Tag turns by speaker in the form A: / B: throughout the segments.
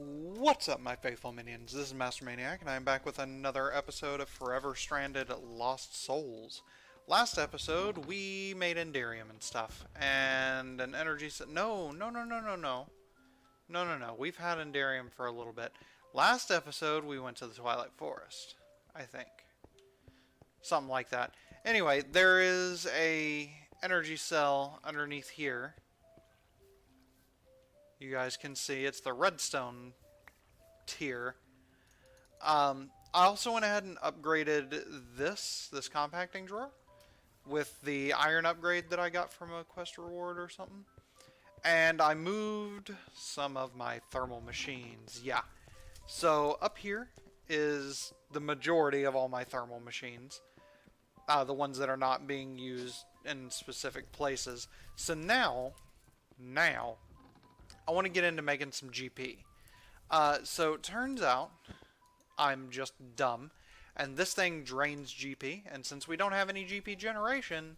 A: What's up, my faithful minions? This is Master Maniac, and I'm back with another episode of Forever Stranded Lost Souls. Last episode, we made Enderium and stuff, and an energy set. No. We've had Enderium for a little bit. Last episode, we went to the Twilight Forest, I think. Something like that. Anyway, there is a energy cell underneath here. You guys can see it's the redstone tier. I also went ahead and upgraded this compacting drawer with the iron upgrade that I got from a quest reward or something. And I moved some of my thermal machines. Yeah. So up here is the majority of all my thermal machines. The ones that are not being used in specific places. So now, I want to get into making some GP. So it turns out I'm just dumb, and this thing drains GP, and since we don't have any GP generation,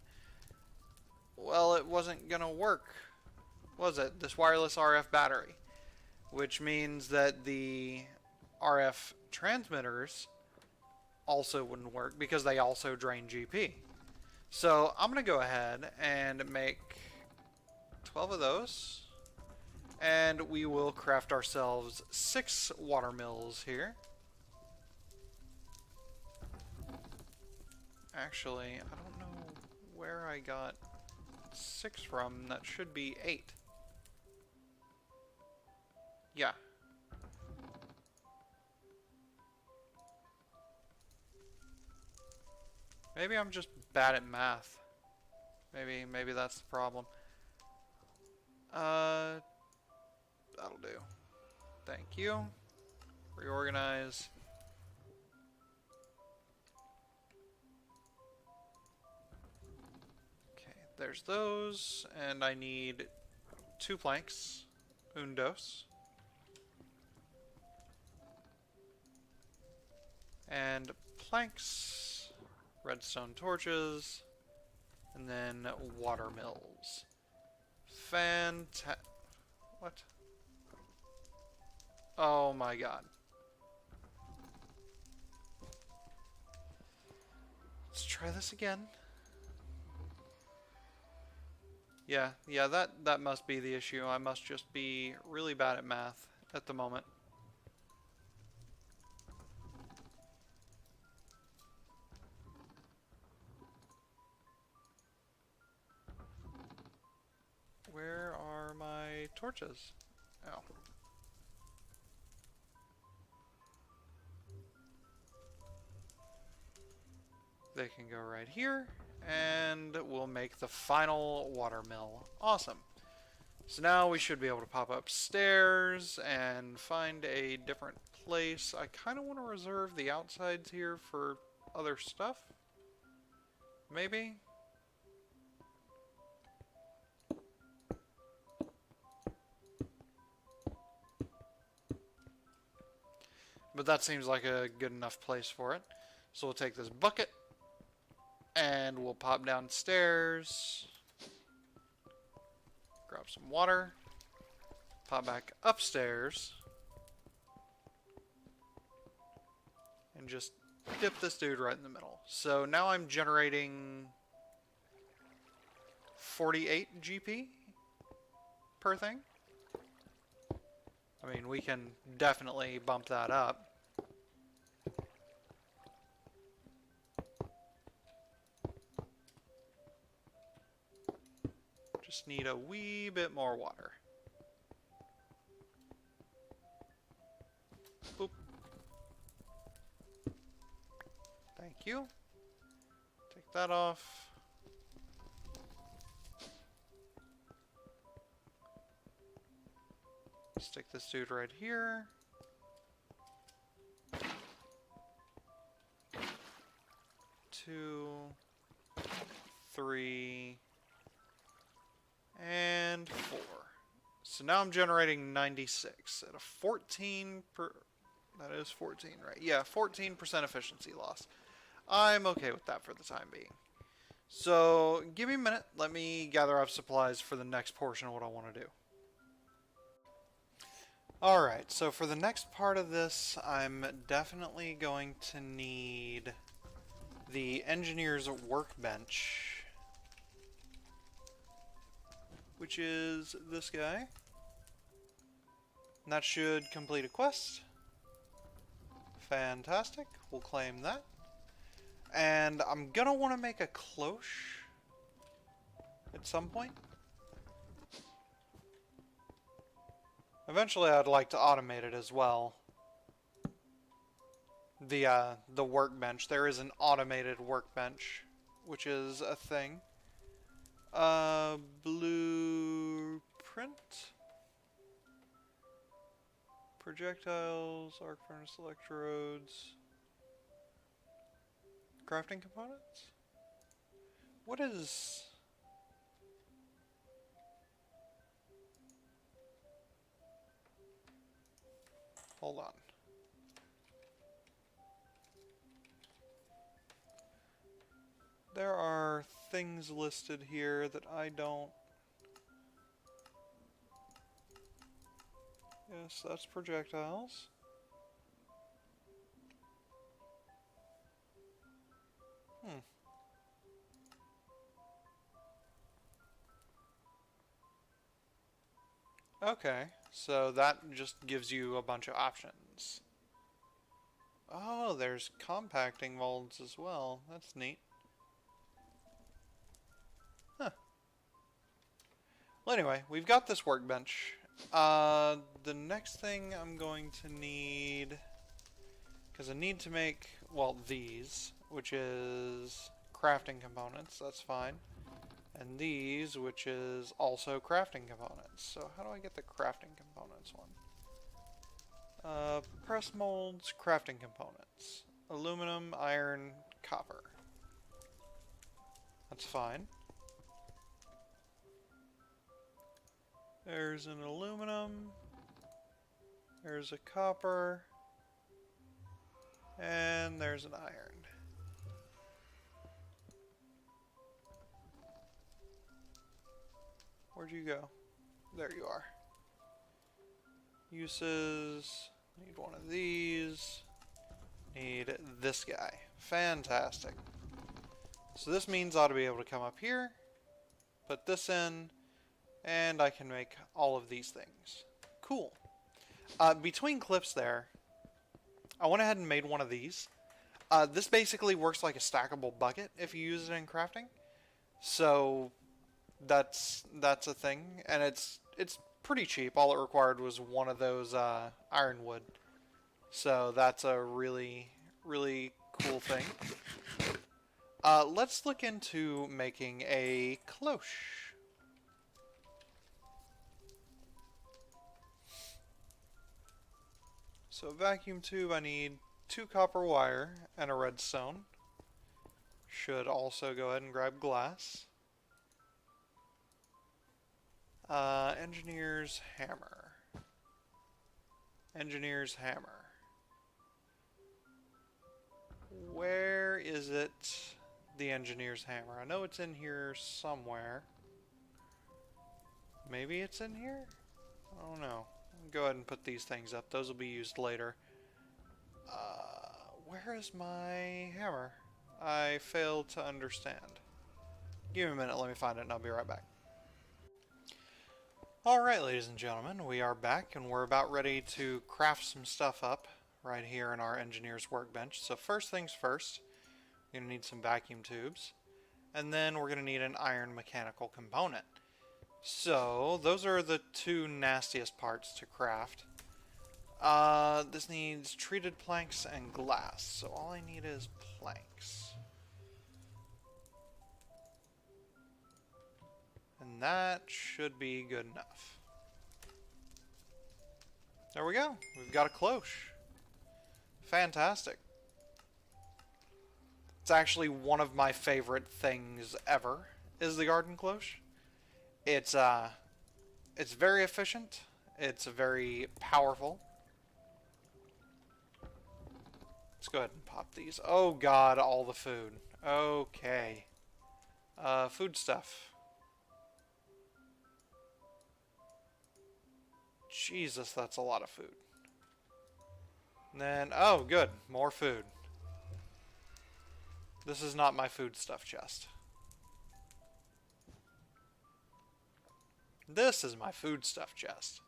A: well, it wasn't gonna work, was it? This wireless RF battery, which means that the RF transmitters also wouldn't work because they also drain GP. So I'm gonna go ahead and make 12 of those. And we will craft ourselves 6 water mills here. Actually, I don't know where I got 6 from. That should be 8. Yeah. Maybe I'm just bad at math. Maybe that's the problem. That'll do. Thank you. Reorganize. Okay, there's those, and I need 2 planks. Undos. And planks, redstone torches, and then water mills. What? Oh my god. Let's try this again. Yeah, that must be the issue. I must just be really bad at math at the moment. Where are my torches? Oh. They can go right here, and we'll make the final water mill. Awesome. So now we should be able to pop upstairs and find a different place. I kind of want to reserve the outsides here for other stuff. Maybe? But that seems like a good enough place for it. So we'll take this bucket, and we'll pop downstairs, grab some water, pop back upstairs, and just dip this dude right in the middle. So now I'm generating 48 GP per thing. I mean, we can definitely bump that up. Just need a wee bit more water. Boop. Thank you. Take that off. Stick this dude right here. 2, 3, and 4. So now I'm generating 96 at a 14 per. That is 14, right? Yeah, 14% efficiency loss. I'm okay with that for the time being. So give me a minute. Let me gather up supplies for the next portion of what I want to do. Alright, so for the next part of this, I'm definitely going to need the engineer's workbench, which is this guy. And that should complete a quest. Fantastic, we'll claim that. And I'm gonna want to make a cloche at some point. Eventually I'd like to automate it as well. The workbench. There is an automated workbench, which is a thing. Blueprint. Projectiles, arc furnace electrodes. Crafting components? What is... Hold on. There are things listed here that I don't... Yes, that's projectiles. Okay, so that just gives you a bunch of options. Oh, there's compacting molds as well. That's neat. Huh. Well, anyway, we've got this workbench. The next thing I'm going to need... Because I need to make, well, these, which is crafting components. That's fine. And these, which is also crafting components. So how do I get the crafting components one? Press molds, crafting components. Aluminum, iron, copper. That's fine. There's an aluminum. There's a copper. And there's an iron. Where'd you go? There you are. Uses. Need one of these. Need this guy. Fantastic. So this means I ought to be able to come up here, put this in, and I can make all of these things. Cool. Between clips there, I went ahead and made one of these. This basically works like a stackable bucket if you use it in crafting. So that's a thing, and it's pretty cheap. All it required was one of those ironwood. So that's a really cool thing. Let's look into making a cloche. So vacuum tube, I need 2 copper wire and a redstone. Should also go ahead and grab glass. Engineer's hammer. Engineer's hammer. Where is it? The engineer's hammer. I know it's in here somewhere. Maybe it's in here? I don't know. Go ahead and put these things up. Those will be used later. Where is my hammer? I failed to understand. Give me a minute, let me find it and I'll be right back. Alright, ladies and gentlemen, we are back and we're about ready to craft some stuff up right here in our engineer's workbench. So first things first, we're going to need some vacuum tubes, and then we're going to need an iron mechanical component. So those are the 2 nastiest parts to craft. This needs treated planks and glass, so all I need is planks. And that should be good enough. There we go. We've got a cloche. Fantastic. It's actually one of my favorite things ever, is the garden cloche. It's very efficient. It's very powerful. Let's go ahead and pop these. Oh god, all the food. Okay. Food stuff. Jesus, that's a lot of food. And then, oh, good. More food. This is not my food stuff chest. This is my food stuff chest.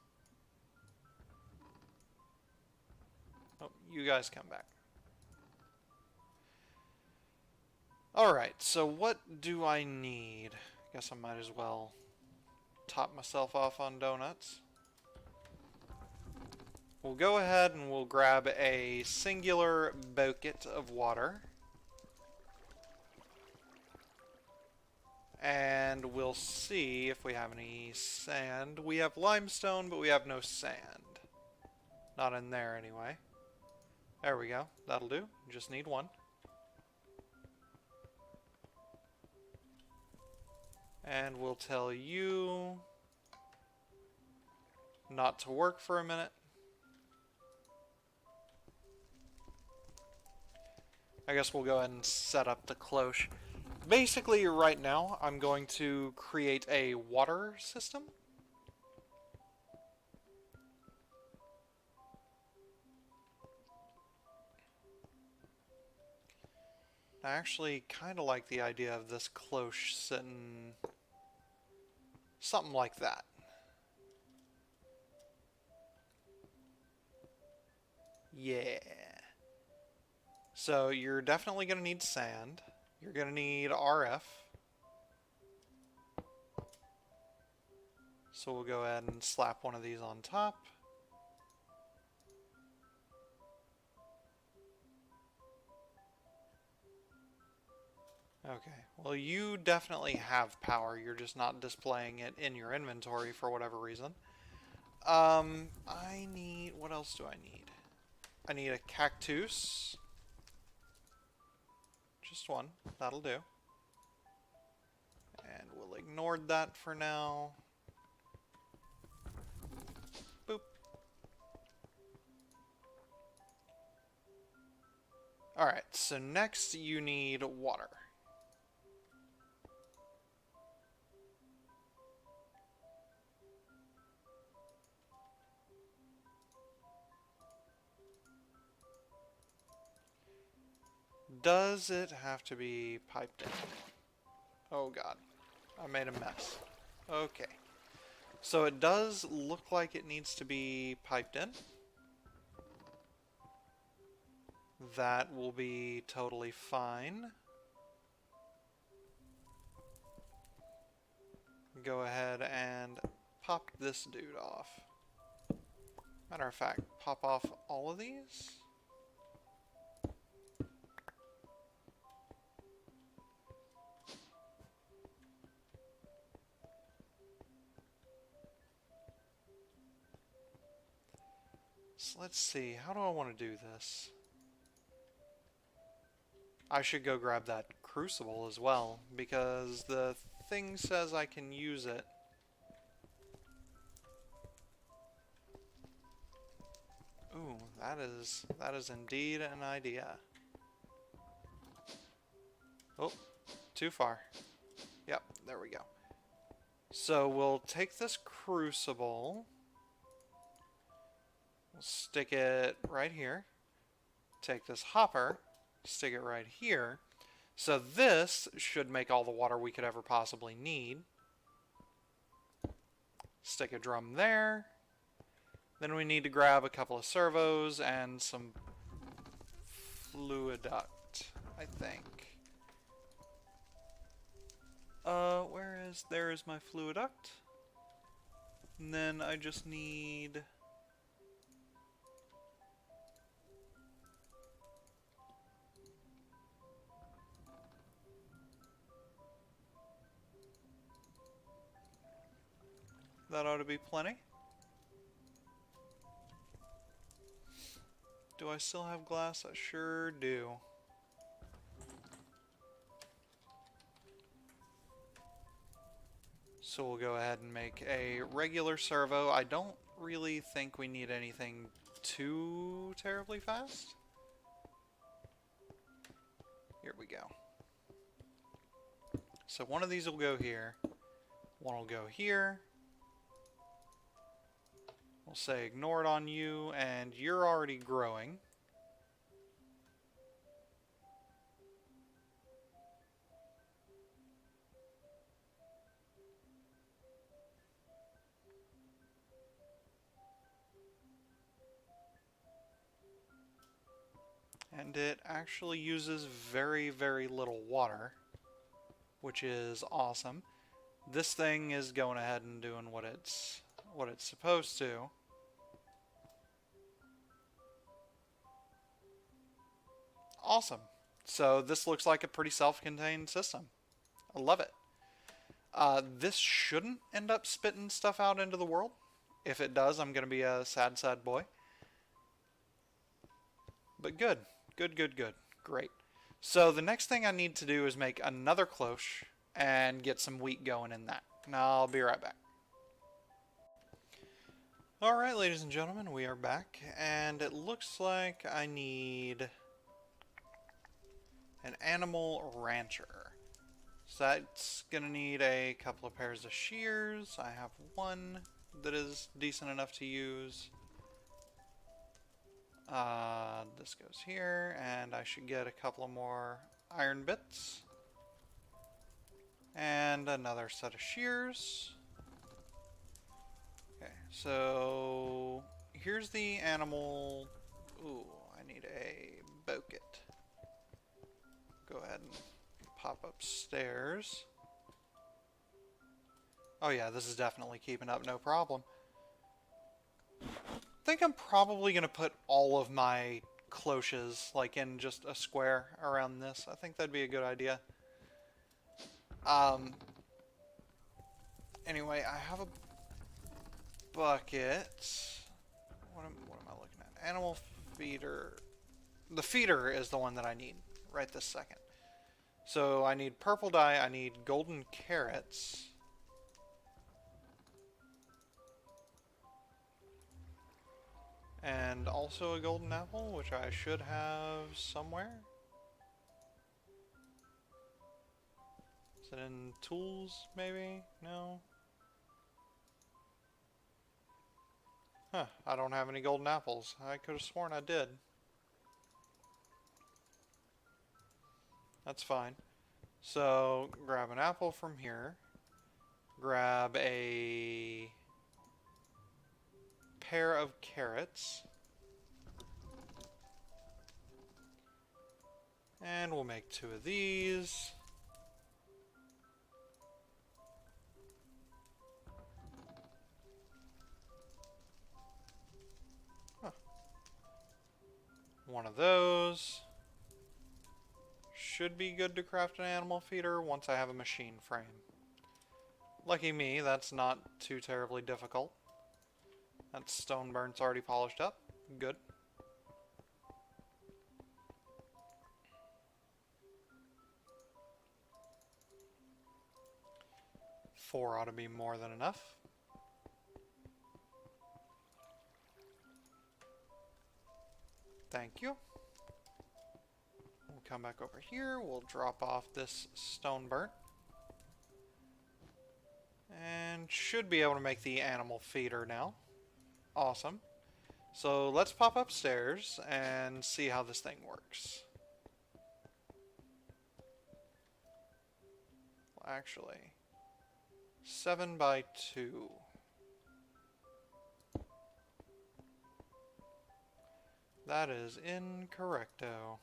A: Oh, you guys come back. Alright, so what do I need? Guess I might as well top myself off on donuts. We'll go ahead and we'll grab a singular bucket of water. And we'll see if we have any sand. We have limestone, but we have no sand. Not in there anyway. There we go. That'll do. Just need one. And we'll tell you not to work for a minute. I guess we'll go ahead and set up the cloche. Basically, right now, I'm going to create a water system. I actually kind of like the idea of this cloche sitting something like that. Yeah. So you're definitely going to need sand. You're going to need RF. So we'll go ahead and slap one of these on top. Okay, well you definitely have power, you're just not displaying it in your inventory for whatever reason. I need, what else do I need? I need a cactus. Just one, that'll do. And we'll ignore that for now. Boop. Alright, so next you need water. Does it have to be piped in? Oh god, I made a mess. Okay. So it does look like it needs to be piped in. That will be totally fine. Go ahead and pop this dude off. Matter of fact, pop off all of these. So let's see, how do I want to do this? I should go grab that crucible as well, because the thing says I can use it. Ooh, that is indeed an idea. Oh, too far. Yep, there we go. So we'll take this crucible. We'll stick it right here. Take this hopper, stick it right here. So this should make all the water we could ever possibly need. Stick a drum there. Then we need to grab a couple of servos and some fluiduct, I think. There is my fluiduct. And then I just need... That ought to be plenty. Do I still have glass? I sure do. So we'll go ahead and make a regular servo. I don't really think we need anything too terribly fast. Here we go. So one of these will go here. One will go here. We'll say ignore it on you, and you're already growing. And it actually uses very, very little water, which is awesome. This thing is going ahead and doing what it's supposed to. Awesome. So this looks like a pretty self-contained system. I love it. This shouldn't end up spitting stuff out into the world. If it does, I'm going to be a sad, sad boy. But good. Good, good, good. Great. So the next thing I need to do is make another cloche and get some wheat going in that. And I'll be right back. Alright, ladies and gentlemen, we are back. And it looks like I need an animal rancher. So that's going to need a couple of pairs of shears. I have one that is decent enough to use. This goes here, and I should get a couple of more iron bits. And another set of shears. Okay, so here's the animal. Ooh, I need a bucket. Go ahead and pop upstairs. Oh yeah, this is definitely keeping up, no problem. I think I'm probably going to put all of my cloches like in just a square around this. I think that'd be a good idea. Anyway, I have a bucket. What am I looking at? Animal feeder. The feeder is the one that I need right this second. So I need purple dye, I need golden carrots. And also a golden apple, which I should have somewhere. Is it in tools, maybe? No? Huh, I don't have any golden apples. I could have sworn I did. That's fine. So, grab an apple from here. Grab a pair of carrots. And we'll make 2 of these. Huh. 1 of those. Should be good to craft an animal feeder once I have a machine frame. Lucky me, that's not too terribly difficult. That stone burn's already polished up. Good. Four ought to be more than enough. Thank you. We'll come back over here. We'll drop off this stone burnt. And should be able to make the animal feeder now. Awesome. So let's pop upstairs and see how this thing works. Well, actually, 7 by 2. That is incorrecto.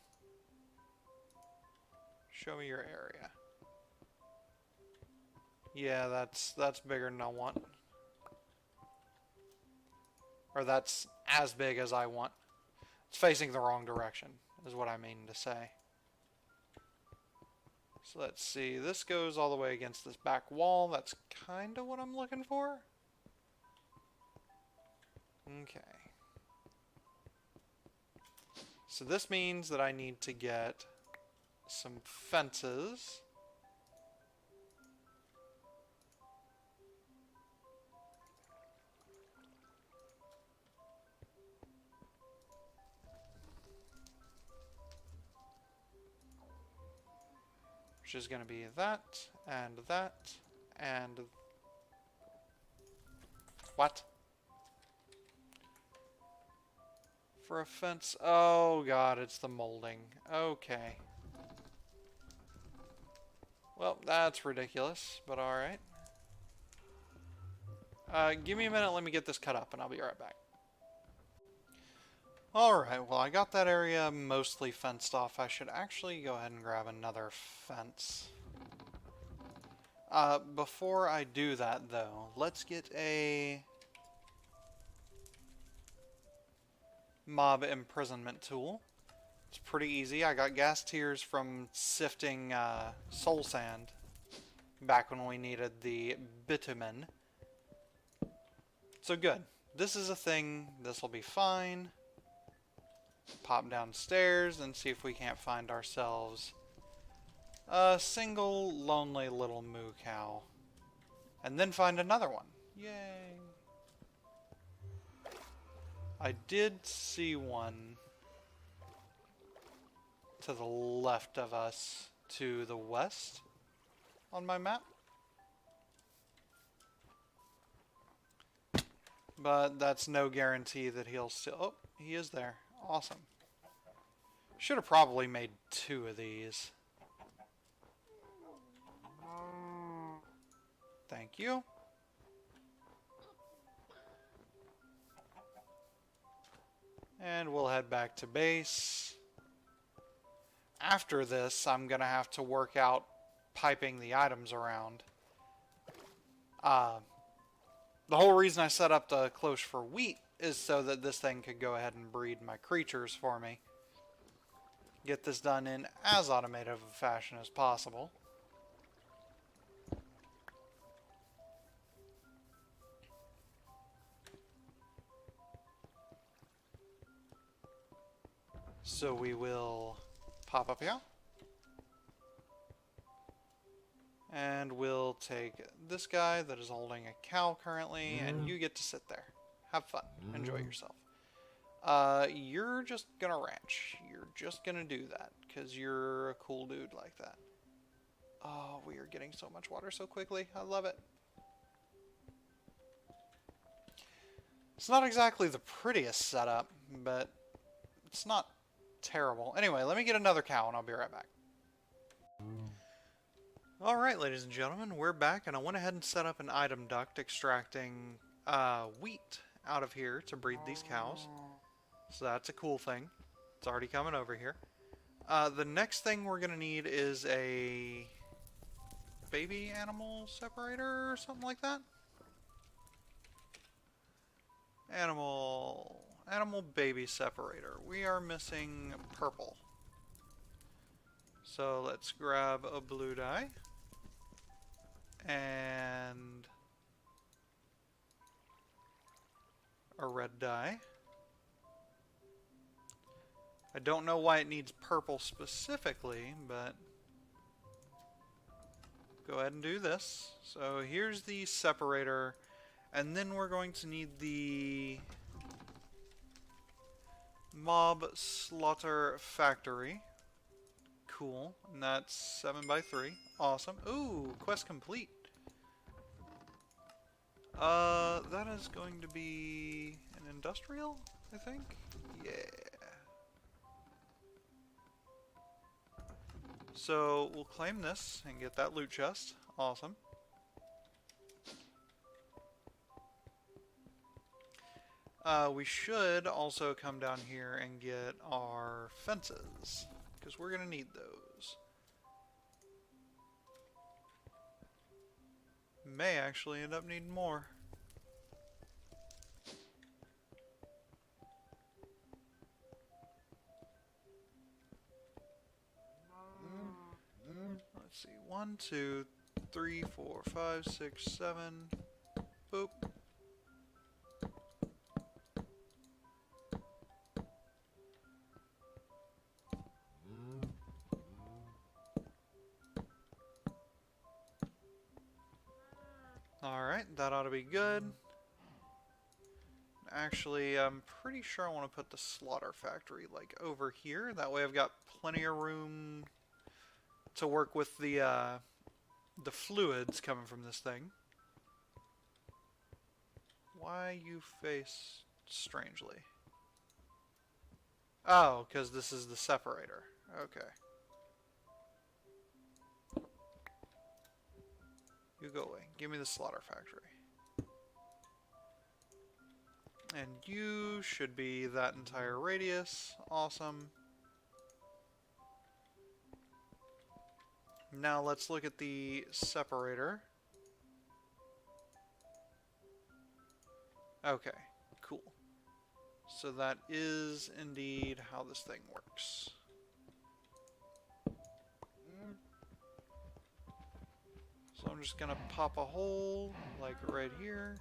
A: Show me your area. Yeah, that's bigger than I want. Or that's as big as I want. It's facing the wrong direction, is what I mean to say. So let's see, this goes all the way against this back wall. That's kind of what I'm looking for. Okay. So this means that I need to get some fences. Which is going to be that, and that, and... What? for a fence. Oh god, it's the molding. Okay. Well, that's ridiculous, but alright. Give me a minute, let me get this cut up, and I'll be right back. Alright, well I got that area mostly fenced off. I should actually go ahead and grab another fence. Before I do that though, let's get a mob imprisonment tool. It's pretty easy. I got gas tears from sifting soul sand back when we needed the bitumen. So good. This is a thing. This will be fine. Pop downstairs and see if we can't find ourselves a single lonely little moo cow. And then find another one. Yay. I did see one to the left of us, to the west on my map. But that's no guarantee that he'll still... Oh, he is there. Awesome. Should have probably made 2 of these. Thank you. And we'll head back to base. After this, I'm going to have to work out piping the items around. The whole reason I set up the cloche for wheat is so that this thing could go ahead and breed my creatures for me. Get this done in as automated of a fashion as possible. So we will pop up here. And we'll take this guy that is holding a cow currently, and you get to sit there. Have fun. Enjoy yourself. You're just gonna ranch. You're just gonna do that, because you're a cool dude like that. Oh, we are getting so much water so quickly. I love it. It's not exactly the prettiest setup, but it's not terrible. Anyway, let me get another cow, and I'll be right back. Alright, ladies and gentlemen, we're back, and I went ahead and set up an item duct extracting wheat out of here to breed these cows. So that's a cool thing. It's already coming over here. The next thing we're going to need is a baby animal separator or something like that. Animal baby separator. We are missing purple. So let's grab a blue dye. And a red dye. I don't know why it needs purple specifically, but go ahead and do this. So here's the separator, and then we're going to need the mob slaughter factory. Cool, and that's 7x3. Awesome. Ooh, quest complete. That is going to be an industrial, I think? Yeah. So, we'll claim this and get that loot chest. Awesome. We should also come down here and get our fences, because we're going to need those. May actually end up needing more. Let's see, 1, 2, 3, 4, 5, 6, 7. Boop. Alright, that ought to be good. Actually, I'm pretty sure I want to put the slaughter factory like over here. That way I've got plenty of room to work with the fluids coming from this thing. Why you face strangely? Oh, because this is the separator. Okay. You go away. Give me the slaughter factory. And you should be that entire radius. Awesome. Now let's look at the separator. Okay, cool. So that is indeed how this thing works. So I'm just gonna pop a hole, like right here.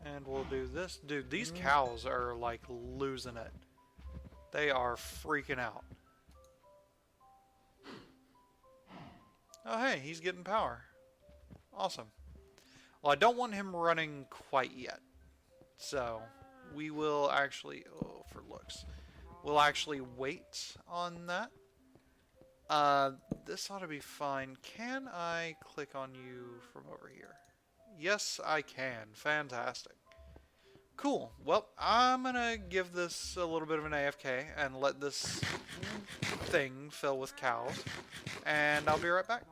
A: And we'll do this. Dude, these cows are like losing it. They are freaking out. Oh hey, he's getting power. Awesome. Well, I don't want him running quite yet. So, we will actually... Oh, for looks. We'll actually wait on that. This ought to be fine. Can I click on you from over here? Yes, I can. Fantastic. Cool. Well, I'm gonna give this a little bit of an AFK and let this thing fill with cows. And I'll be right back.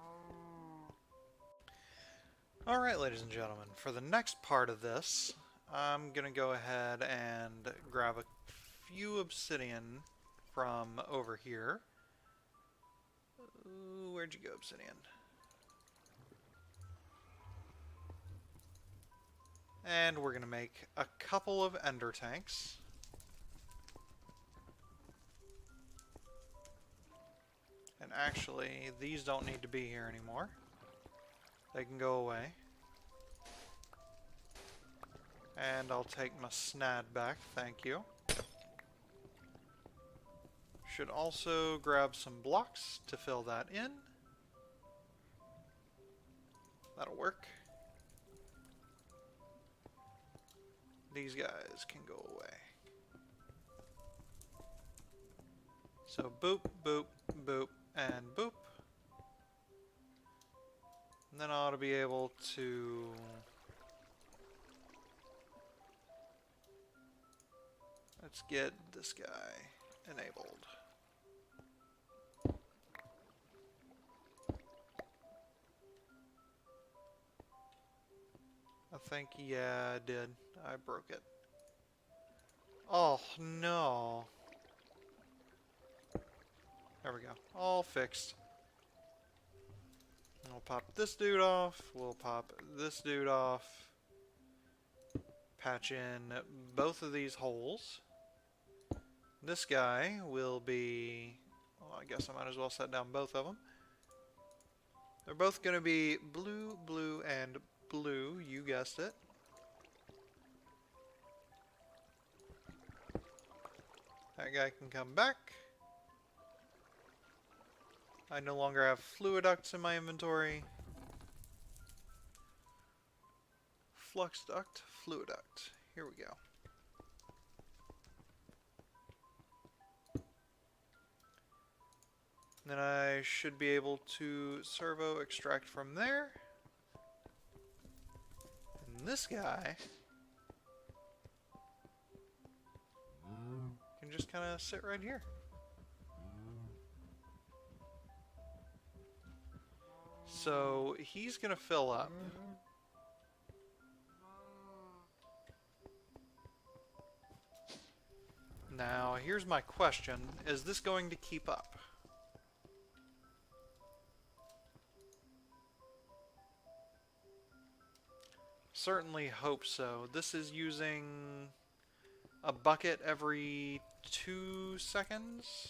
A: Alright, ladies and gentlemen, for the next part of this, I'm gonna go ahead and grab a few obsidian from over here. Ooh, where'd you go, obsidian? And we're gonna make a couple of ender tanks. And actually, these don't need to be here anymore. They can go away. And I'll take my snad back, thank you. Should also grab some blocks to fill that in. That'll work. These guys can go away. So boop, boop, boop, and boop. And then I ought to be able to... Let's get this guy enabled. I think, yeah, I did. I broke it. Oh, no. There we go. All fixed. We'll pop this dude off. We'll pop this dude off. Patch in both of these holes. This guy will be... Well, I guess I might as well set down both of them. They're both going to be blue, blue, and blue. You guessed it. That guy can come back. I no longer have fluid ducts in my inventory. Flux duct, fluid duct. Here we go. Then I should be able to servo extract from there. And this guy can just kind of sit right here. So he's going to fill up. Now, here's my question. Is this going to keep up? Certainly hope so. This is using a bucket every 2 seconds.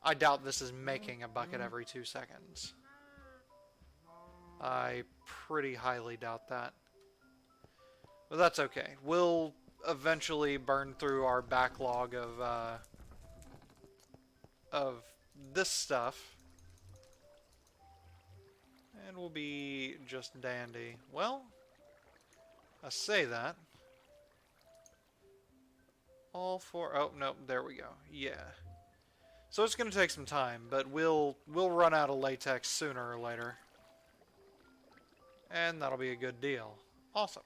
A: I doubt this is making a bucket every 2 seconds. I pretty highly doubt that. But that's okay. We'll eventually burn through our backlog of this stuff. And we'll be just dandy. Well, I say that. All for... Oh, no, there we go. Yeah. So it's going to take some time, but we'll run out of latex sooner or later. And that'll be a good deal. Awesome.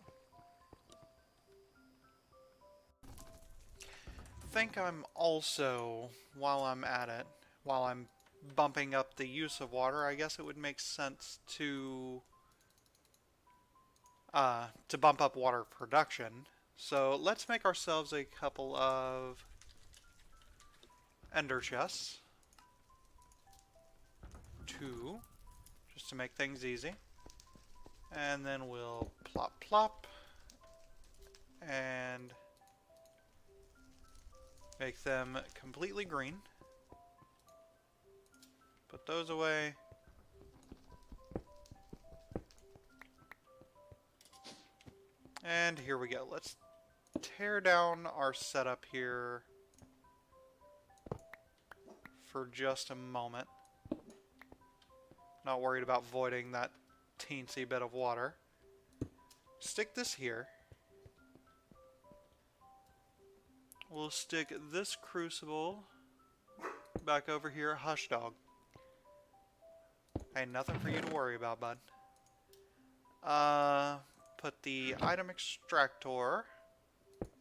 A: Think I'm also, while I'm at it, while I'm bumping up the use of water, I guess it would make sense to bump up water production. So let's make ourselves a couple of ender chests. 2, just to make things easy. And then we'll plop plop and make them completely green. Put those away. And here we go. Let's tear down our setup here for just a moment. Not worried about voiding that teensy bit of water. Stick this here. We'll stick this crucible back over here. Hush, dog. Ain't nothing for you to worry about, bud. Put the item extractor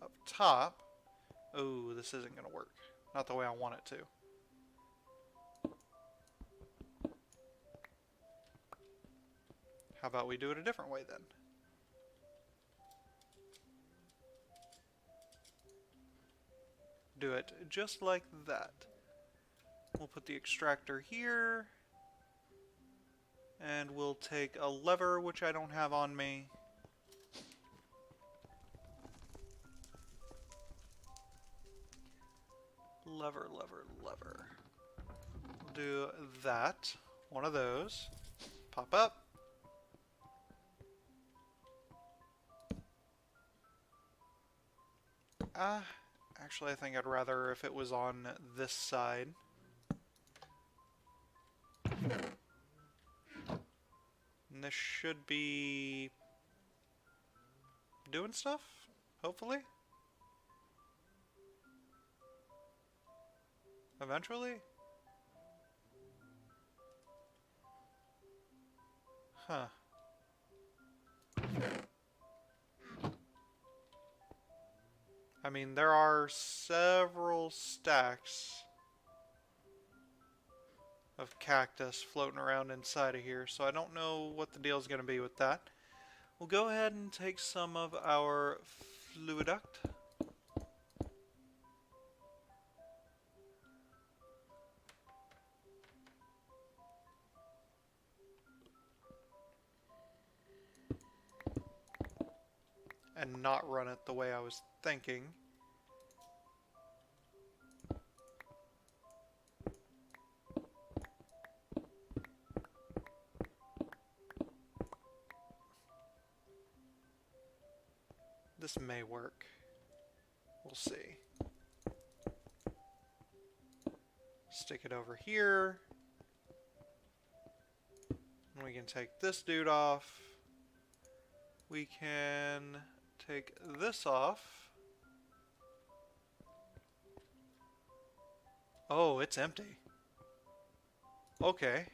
A: up top. Oh, this isn't going to work. Not the way I want it to. How about we do it a different way then? Do it just like that. We'll put the extractor here. And we'll take a lever, which I don't have on me. Lever, lever, lever. We'll do that. One of those. Pop up. Actually, I think I'd rather if it was on this side. And this should be doing stuff, hopefully. Eventually. Huh. I mean, there are several stacks of cactus floating around inside of here, so I don't know what the deal is going to be with that. We'll go ahead and take some of our fluiduct. And not run it the way I was thinking. This may work. We'll see. Stick it over here. And we can take this dude off. We can take this off. Oh, it's empty. Okay.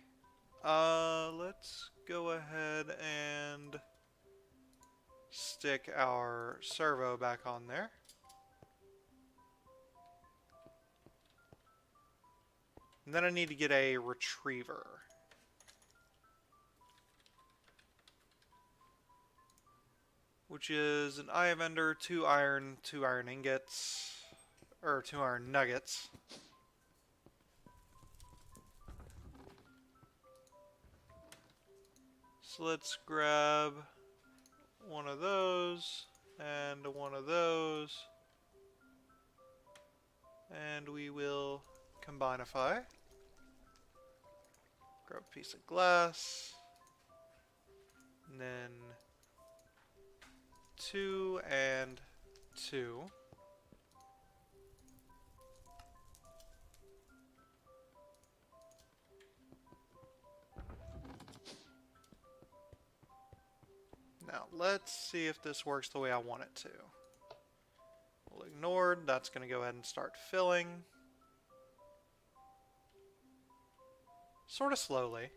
A: Let's go ahead and stick our servo back on there. And then I need to get a retriever. Which is an eye of ender, 2 iron ingots, or 2 iron nuggets. So let's grab one of those, and one of those, and we will combinify. Grab a piece of glass, and then 2 and 2. Now let's see if this works the way I want it to. We'll ignore, that's going to go ahead and start filling. Sort of slowly.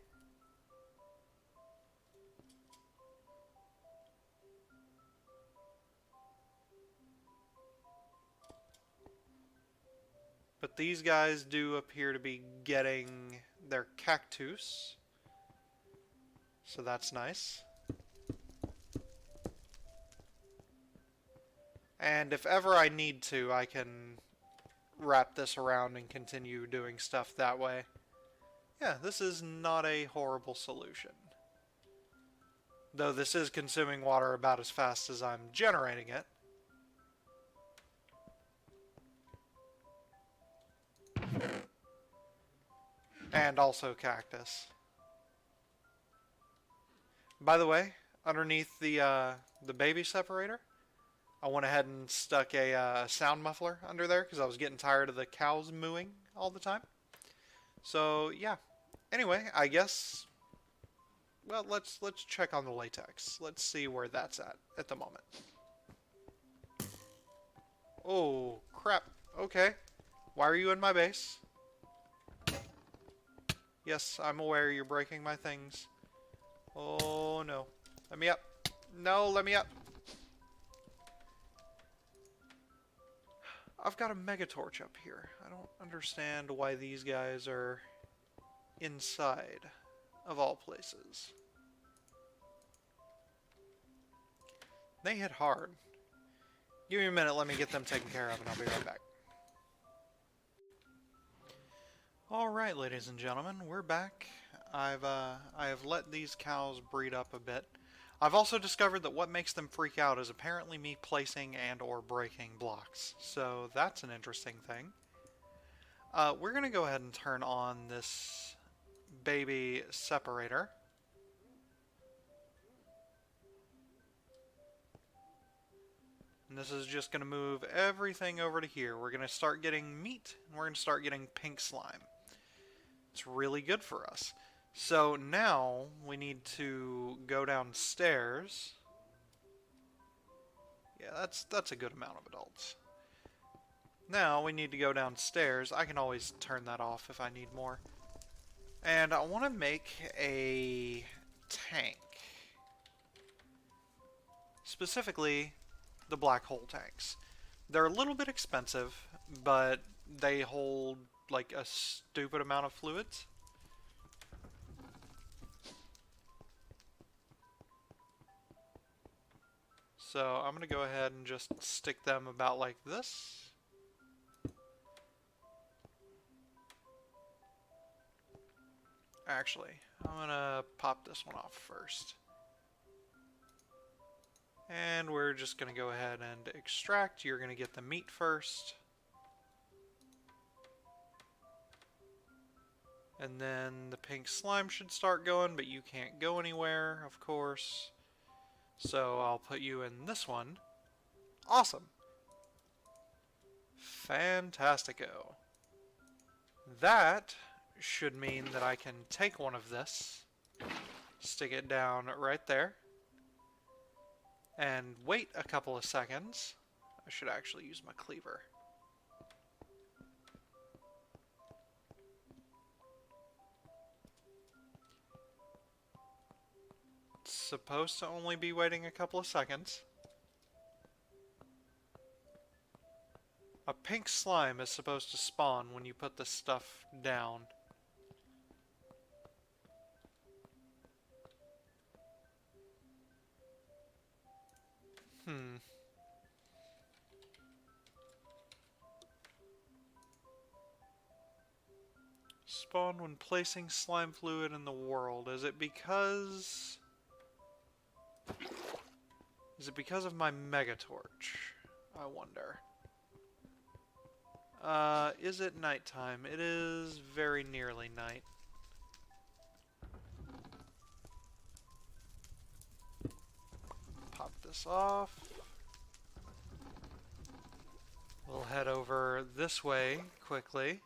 A: But these guys do appear to be getting their cactus. So that's nice. And if ever I need to, I can wrap this around and continue doing stuff that way. Yeah, this is not a horrible solution. Though this is consuming water about as fast as I'm generating it. And also cactus. By the way, underneath the baby separator, I went ahead and stuck a sound muffler under there because I was getting tired of the cows mooing all the time. So yeah. Anyway, I guess. Well, let's check on the latex. Let's see where that's at the moment. Oh crap. Okay. Why are you in my base? Yes, I'm aware you're breaking my things. Oh no. Let me up. No, let me up. I've got a megatorch up here. I don't understand why these guys are inside, of all places. They hit hard. Give me a minute, let me get them taken care of, and I'll be right back. Alright, ladies and gentlemen, we're back. I have let these cows breed up a bit. I've also discovered that what makes them freak out is apparently me placing and or breaking blocks. So that's an interesting thing. We're going to go ahead and turn on this baby separator. And this is just going to move everything over to here. We're going to start getting meat, and we're going to start getting pink slime. It's really good for us. So now we need to go downstairs. Yeah, that's a good amount of adults. Now we need to go downstairs. I can always turn that off if I need more. And I want to make a tank. Specifically, the black hole tanks. They're a little bit expensive, but they hold like a stupid amount of fluids. So I'm going to go ahead and just stick them about like this. Actually, I'm going to pop this one off first. And we're just going to go ahead and extract. You're going to get the meat first. And then the pink slime should start going, but you can't go anywhere, of course. So I'll put you in this one. Awesome. Fantastico. That should mean that I can take one of this, stick it down right there, and wait a couple of seconds. I should actually use my cleaver. It's supposed to only be waiting a couple of seconds. A pink slime is supposed to spawn when you put this stuff down. Spawn when placing slime fluid in the world. Is it because of my megatorch? I wonder. Is it nighttime? It is very nearly night. Pop this off. We'll head over this way quickly.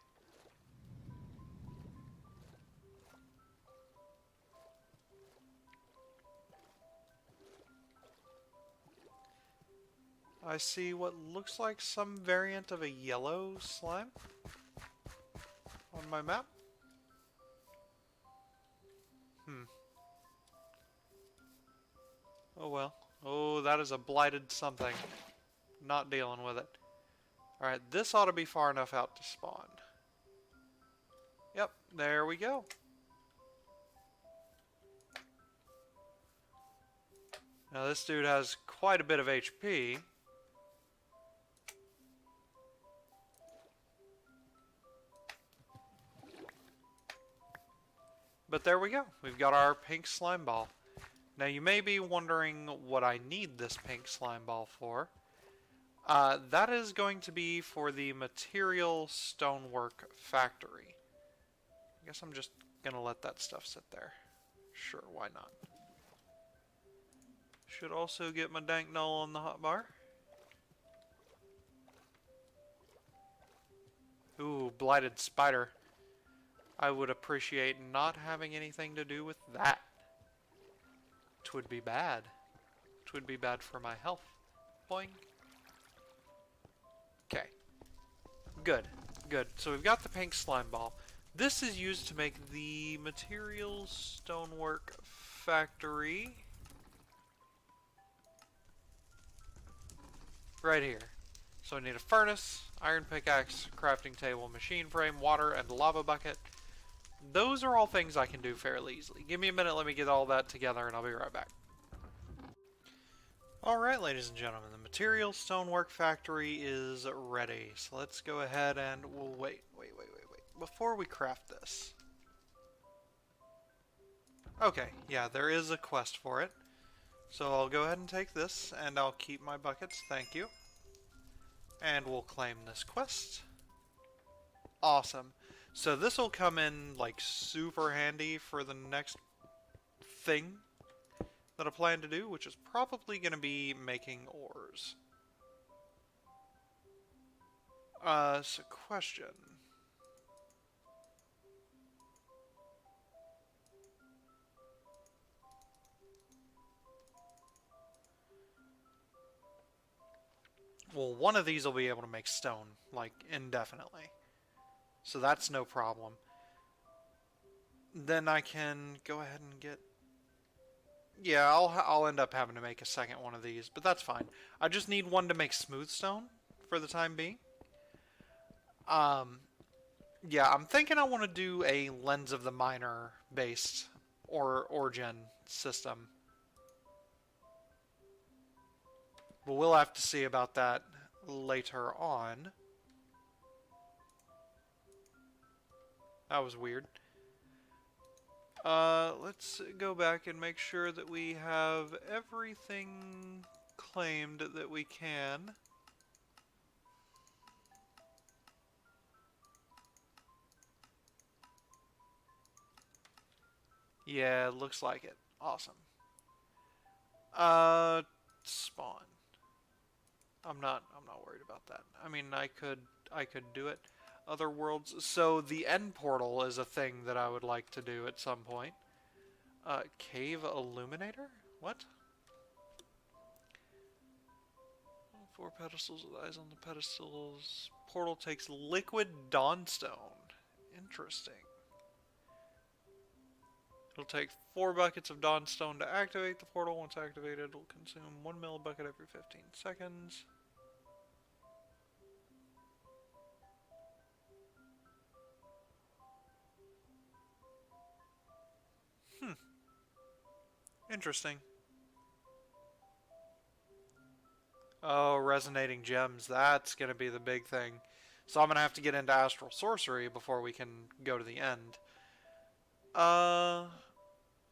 A: I see what looks like some variant of a yellow slime on my map. Oh well. Oh, that is a blighted something. Not dealing with it. Alright, this ought to be far enough out to spawn. Yep, there we go. Now this dude has quite a bit of HP. But there we go. We've got our pink slime ball. Now you may be wondering what I need this pink slime ball for. That is going to be for the material stonework factory. I guess I'm just gonna let that stuff sit there. Sure, why not? Should also get my dank null on the hotbar. Ooh, blighted spider. I would appreciate not having anything to do with that. Twould be bad. Twould be bad for my health. Boing. Okay. Good. Good. So we've got the pink slime ball. This is used to make the material stonework factory. Right here. So we need a furnace, iron pickaxe, crafting table, machine frame, water, and lava bucket. Those are all things I can do fairly easily. Give me a minute, let me get all that together, and I'll be right back. Alright, ladies and gentlemen, the material stonework factory is ready. So let's go ahead and we'll wait. Before we craft this. Okay, yeah, there is a quest for it. So I'll go ahead and take this, and I'll keep my buckets, thank you. And we'll claim this quest. Awesome. So this will come in, like, super handy for the next thing that I plan to do, which is probably going to be making ores. So question. Well, one of these will be able to make stone, like, indefinitely. So that's no problem. Then I can go ahead and get... Yeah, I'll end up having to make a second one of these, but that's fine. I just need one to make smooth stone for the time being. Yeah, I'm thinking I want to do a Lens of the Miner based origin system. But we'll have to see about that later on. That was weird. Let's go back and make sure that we have everything claimed that we can. Yeah, looks like it. Awesome. Spawn. I'm not worried about that. I mean, I could do it. Other worlds. So the end portal is a thing that I would like to do at some point. Cave illuminator? What? 4 pedestals with eyes on the pedestals. Portal takes liquid dawnstone. Interesting. It'll take 4 buckets of dawnstone to activate the portal. Once activated, it'll consume 1 millibucket every 15 seconds. Interesting. Oh, resonating gems. That's going to be the big thing. So I'm going to have to get into astral sorcery before we can go to the end. Well,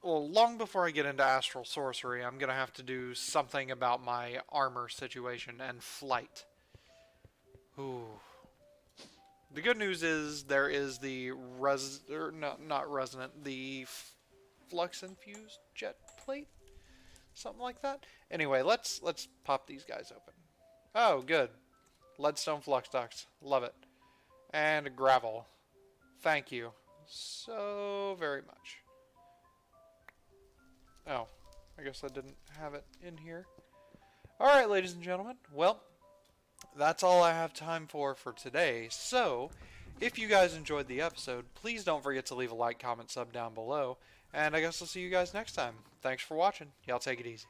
A: long before I get into astral sorcery, I'm going to have to do something about my armor situation and flight. Ooh. The good news is there is the not resonant, the flux infused jet plate, something like that. Anyway, let's pop these guys open. Oh, good. Leadstone flux ducts, love it. And gravel, thank you so very much. Oh, I guess I didn't have it in here. All right, ladies and gentlemen. Well, that's all I have time for today. So, if you guys enjoyed the episode, please don't forget to leave a like, comment, sub down below. And I guess I'll see you guys next time. Thanks for watching. Y'all take it easy.